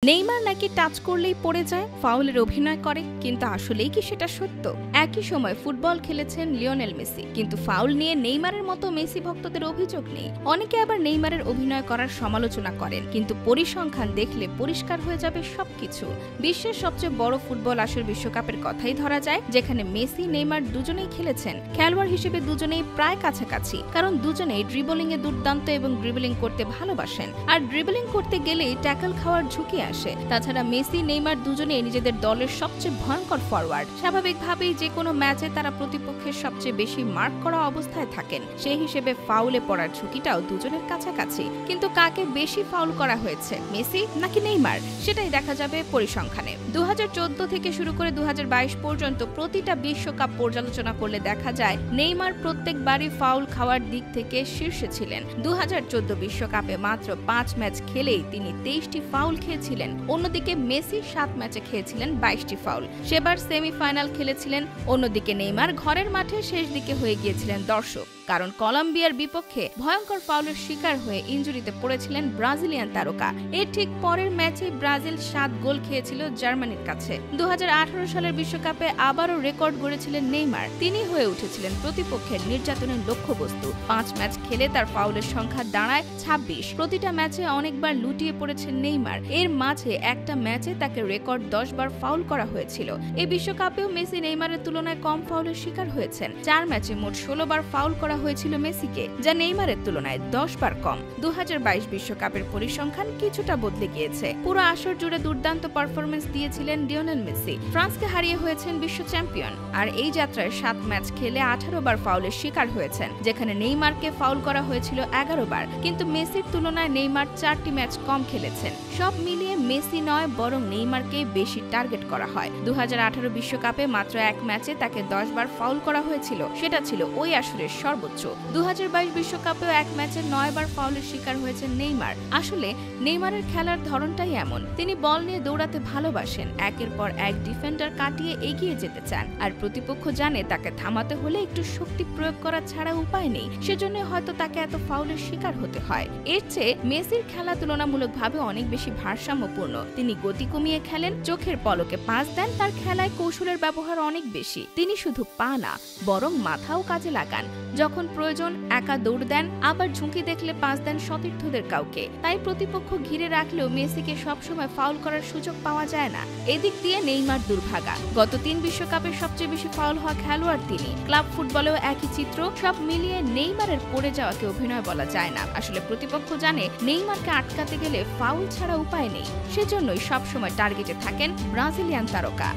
Neymar নাকি touch করলেই পড়ে যায়, ফাউলের অভিনয় করে, কিন্তু আসলেই কি সেটা সত্য? একই সময় ফুটবল খেলেছেন লিওনেল মেসি, কিন্তু ফাউল নিয়ে নেইমারের মতো মেসি ভক্তদের অভিযোগ নেই। অনেকে আবার নেইমারের অভিনয় করার সমালোচনা করেন, কিন্তু পরিসংখ্যান দেখলে পরিষ্কার হয়ে যাবে সবকিছু। বিশ্বের সবচেয়ে বড় ফুটবল আসর বিশ্বকাপের কথাই ধরা যায়, যেখানে মেসি নেইমার দুজনেই খেলেছেন। খেলোয়াড় হিসেবে দুজনেই প্রায় কাছাকাছি, কারণ দুজনেই ড্রিবলিং এ দুর্দান্ত এবং ড্রিবলিং করতে ভালোবাসেন। আর ড্রিবলিং করতে গেলেই ট্যাকল খাওয়ার ঝুঁকি আসে। তাছাড়া মেসি নেইমার দুজনেই নিজেদের দলের সবচেয়ে ভয়ঙ্কর ফরওয়ার্ড। স্বাভাবিকভাবেই যে কোনো ম্যাচে তারা প্রতিপক্ষের সবচেয়ে বেশি মার্ক করা অবস্থায় থাকেন। সেই হিসেবে ফাউলে পড়ার ঝুঁকিটাও দুজনের কাছাকাছি। কিন্তু কাকে বেশি ফাউল করা হয়েছে, মেসি নাকি নেইমার, সেটাই দেখা যাবে পরিসংখ্যানে। 2014 থেকে শুরু করে 2022 পর্যন্ত প্রতিটা বিশ্বকাপ পর্যালোচনা করলে দেখা যায় নেইমার প্রত্যেকবারই ফাউল খাওয়ার দিক থেকে শীর্ষে ছিলেন। 2014 বিশ্বকাপে মাত্র 5 ম্যাচ খেলেই তিনি 23টি ফাউল খেয়েছিলেন। অন্যদিকে মেসি 7 ম্যাচে খেয়েছিলেন 22টি ফাউল। সেবার সেমিফাইনাল খেলেছিলেন। অন্যদিকে নেইমার ঘরের মাঠে শেষ দিকে হয়ে গিয়েছিলেন দর্শক, কারণ কলম্বিয়ার বিপক্ষে ভয়ঙ্কর ফাউলের শিকার হয়ে ইনজুরিতে পড়েছিলেন ব্রাজিলিয়ান তারকা। এর ঠিক পরের ম্যাচে ব্রাজিল 7 গোল খেয়েছিল জার্মানির কাছে। 2018 সালের বিশ্বকাপে আবারও রেকর্ড গড়েছিলেন নেইমার। তিনি হয়ে উঠেছিলেন প্রতিপক্ষের নির্যাতনের লক্ষ্যবস্তু। 5 ম্যাচ খেলে তার ফাউলের সংখ্যা দাঁড়ায় 26। প্রতিটা ম্যাচে অনেকবার লুটিয়ে পড়েছেন নেইমার। এর মাঝে একটা ম্যাচে তাকে রেকর্ড 10 বার ফাউল করা হয়েছিল। এই বিশ্বকাপেও মেসি নেইমারের তুলনায় কম ফাউলের শিকার হয়েছেন। 4 ম্যাচে মোট 16 বার ফাউল করা হয়েছিল মেসিকে, যা নেইমারের তুলনায় 10 বার কম। 2022 বিশ্বকাপের পরিসংখ্যান কিছুটা বদলে গিয়েছে। পুরো আসর জুড়ে দুর্দান্ত পারফরমেন্স দিয়েছিলেন লিওনেল মেসি। ফ্রান্সকে হারিয়ে হয়েছেন বিশ্ব চ্যাম্পিয়ন। আর এই যাত্রায় 7 ম্যাচ খেলে 18 বার ফাউলের শিকার হয়েছেন, যেখানে নেইমারকে ফাউল করা হয়েছিল 11 বার। কিন্তু মেসির তুলনায় নেইমার 4টি ম্যাচ কম খেলেছেন। সব মিলিয়ে মেসি নয়, বরং নেইমারকে বেশি টার্গেট করা হয়। 2018 বিশ্বকাপে মাত্র 1 ম্যাচে তাকে 10 বার ফাউল করা হয়েছিল, সেটা ছিল ওই আসরের সর্বোচ্চ। 2022 বিশ্বকাপেও 1 ম্যাচে 9 বার ফাউলের শিকার হয়েছেন নেইমার। আসলে নেইমারের খেলার ধরনটাই এমন, তিনি বল নিয়ে দৌড়াতে ভালোবাসেন, একের পর এক ডিফেন্ডার কাটিয়ে এগিয়ে যেতে চান। আর প্রতিপক্ষ জানে তাকে থামাতে হলে একটু শক্তি প্রয়োগ করা ছাড়া উপায় নেই, সেজন্য হয়তো তাকে এত ফাউলের শিকার হতে হয়। এর চেয়ে মেসির খেলা তুলনামূলকভাবে অনেক বেশি ভারসাম্যপূর্ণ। তিনি গতি কমিয়ে খেলেন, চোখের পলকে পাস দেন, তার খেলায় কৌশলের ব্যবহার অনেক বেশি। তিনি শুধু পা না, বরং মাথাও কাজে লাগান। যখন প্রয়োজন একা দৌড় দেন, আবার ঝুঁকি দেখলে পাস দেন সতীর্থদের কাউকে। তাই প্রতিপক্ষ ঘিরে রাখলেও মেসিকে সবসময় ফাউল করার সুযোগ পাওয়া যায় না। এদিক দিয়ে নেইমার দুর্ভাগা। গত 3 বিশ্বকাপে সবচেয়ে বেশি ফাউল হওয়া খেলোয়াড় তিনি। ক্লাব ফুটবলেও একই চিত্র। সব মিলিয়ে নেইমারের পড়ে যাওয়াকে অভিনয় বলা যায় না। আসলে প্রতিপক্ষ জানে নেইমারকে আটকাতে গেলে ফাউল ছাড়া উপায় নেই, সেজন্যই সবসময় টার্গেটে থাকেন ব্রাজিলিয়ান তারকা।